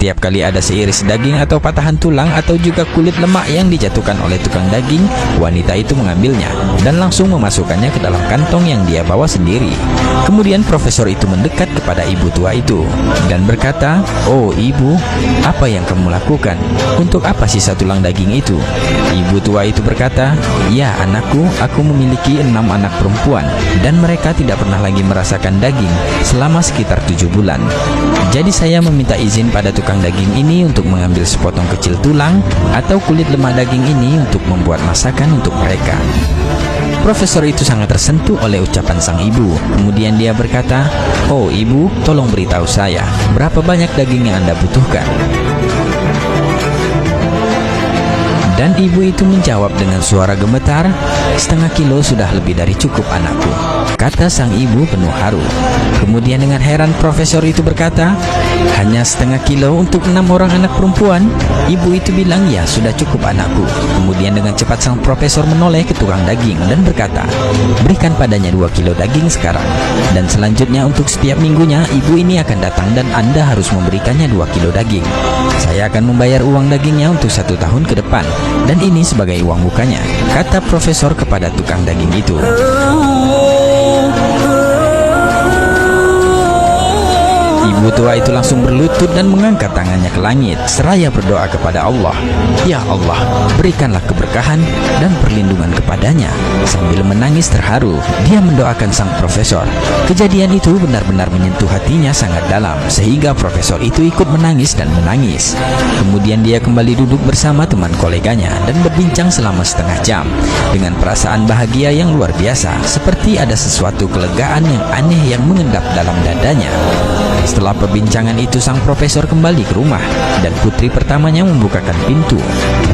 Setiap kali ada seiris daging atau patahan tulang atau juga kulit lemak yang dijatuhkan oleh tukang daging, wanita itu mengambilnya dan langsung memasukkannya ke dalam kantong yang dia bawa sendiri. Kemudian profesor itu mendekat kepada ibu tua itu dan berkata, "Oh ibu, apa yang kamu lakukan? Untuk apa sisa tulang daging itu?" Ibu tua itu berkata, "Ya anakku, aku memiliki 6 anak perempuan dan mereka tidak pernah lagi merasakan daging selama sekitar 7 bulan. Jadi saya meminta izin pada tukang daging ini untuk mengambil sepotong kecil tulang atau kulit lemak daging ini untuk membuat masakan untuk mereka." Profesor itu sangat tersentuh oleh ucapan sang ibu. Kemudian dia berkata, "Oh ibu, tolong beritahu saya, berapa banyak daging yang Anda butuhkan?" Dan ibu itu menjawab dengan suara gemetar, "Setengah kilo sudah lebih dari cukup anakku," kata sang ibu penuh haru. Kemudian dengan heran profesor itu berkata, "Hanya setengah kilo untuk 6 orang anak perempuan?" Ibu itu bilang, "Ya sudah cukup anakku." Kemudian dengan cepat sang profesor menoleh ke tukang daging dan berkata, "Berikan padanya 2 kilo daging sekarang. Dan selanjutnya untuk setiap minggunya ibu ini akan datang dan Anda harus memberikannya 2 kilo daging. Saya akan membayar uang dagingnya untuk 1 tahun ke depan. Dan ini sebagai uang bukanya," kata profesor kepada tukang daging itu. Ibu tua itu langsung berlutut dan mengangkat tangannya ke langit seraya berdoa kepada Allah, "Ya Allah, berikanlah keberkahan dan perlindungan kepadanya." Sambil menangis terharu, dia mendoakan sang profesor. Kejadian itu benar-benar menyentuh hatinya sangat dalam, sehingga profesor itu ikut menangis dan menangis. Kemudian dia kembali duduk bersama teman koleganya dan berbincang selama setengah jam dengan perasaan bahagia yang luar biasa, seperti ada sesuatu kelegaan yang aneh yang mengendap dalam dadanya. Setelah perbincangan itu, sang profesor kembali ke rumah dan putri pertamanya membukakan pintu.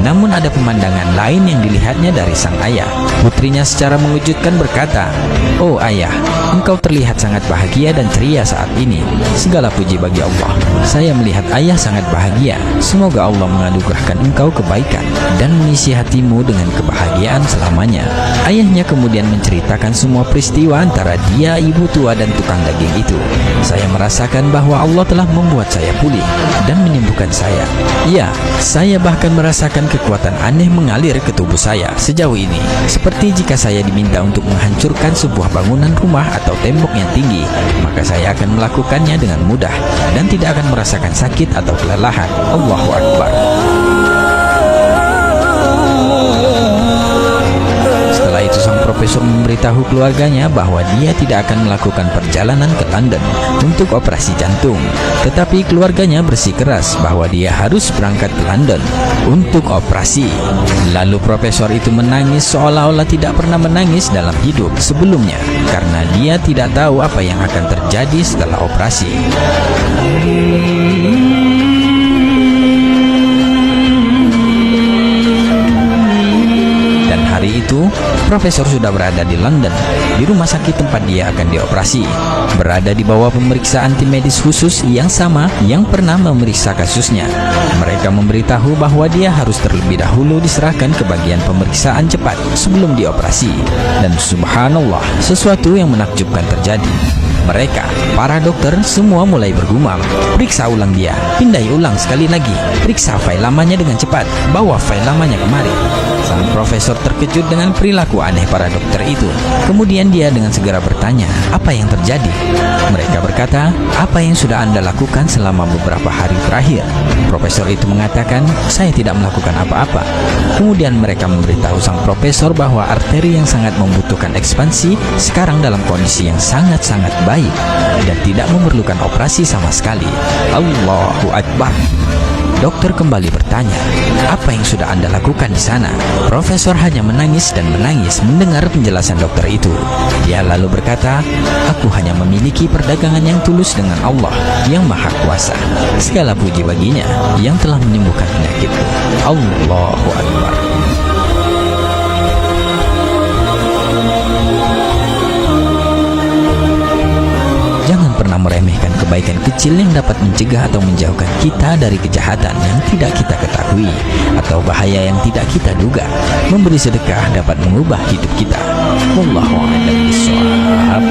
Namun ada pemandangan lain yang dilihatnya dari sang ayah. Putrinya secara mengejutkan berkata, "Oh ayah, engkau terlihat sangat bahagia dan ceria saat ini. Segala puji bagi Allah. Saya melihat ayah sangat bahagia. Semoga Allah menganugerahkan engkau kebaikan dan mengisi hatimu dengan kebahagiaan selamanya." Ayahnya kemudian menceritakan semua peristiwa antara dia, ibu tua, dan tukang daging itu. "Saya merasakan bahwa Allah telah membuat saya pulih dan menyembuhkan saya. Ya, saya bahkan merasakan kekuatan aneh mengalir ke tubuh saya sejauh ini. Seperti jika saya diminta untuk menghancurkan sebuah bangunan rumah atau tembok yang tinggi, maka saya akan melakukannya dengan mudah dan tidak akan merasakan sakit atau kelelahan." Allahu Akbar. Setelah itu sang profesor memberitahu keluarganya bahwa dia tidak akan melakukan perjalanan ke London untuk operasi jantung. Tetapi keluarganya bersikeras bahwa dia harus berangkat ke London untuk operasi. Lalu profesor itu menangis seolah-olah tidak pernah menangis dalam hidup sebelumnya, karena dia tidak tahu apa yang akan terjadi setelah operasi. Hari itu, profesor sudah berada di London, di rumah sakit tempat dia akan dioperasi, berada di bawah pemeriksaan tim medis khusus yang sama yang pernah memeriksa kasusnya. Mereka memberitahu bahwa dia harus terlebih dahulu diserahkan ke bagian pemeriksaan cepat sebelum dioperasi. Dan subhanallah, sesuatu yang menakjubkan terjadi. Mereka, para dokter, semua mulai bergumam, "Periksa ulang dia, pindai ulang sekali lagi, periksa file lamanya dengan cepat, bawa file lamanya kemari." Sang profesor terkejut dengan perilaku aneh para dokter itu. Kemudian dia dengan segera bertanya, "Apa yang terjadi?" Mereka berkata, "Apa yang sudah Anda lakukan selama beberapa hari terakhir?" Profesor itu mengatakan, "Saya tidak melakukan apa-apa." Kemudian mereka memberitahu sang profesor bahwa arteri yang sangat membutuhkan ekspansi sekarang dalam kondisi yang sangat-sangat baik dan tidak memerlukan operasi sama sekali. Allahu Akbar. Dokter kembali bertanya, "Apa yang sudah Anda lakukan di sana?" Profesor hanya menangis dan menangis mendengar penjelasan dokter itu. Dia lalu berkata, "Aku hanya memiliki perdagangan yang tulus dengan Allah yang Maha Kuasa. Segala puji baginya yang telah menyembuhkan penyakitku." Allahu Akbar. Jangan pernah meremehkan kebaikan kecil yang dapat mencegah atau menjauhkan kita dari kejahatan yang tidak kita ketahui atau bahaya yang tidak kita duga. Memberi sedekah dapat mengubah hidup kita. Wallahu a'lam bishawab.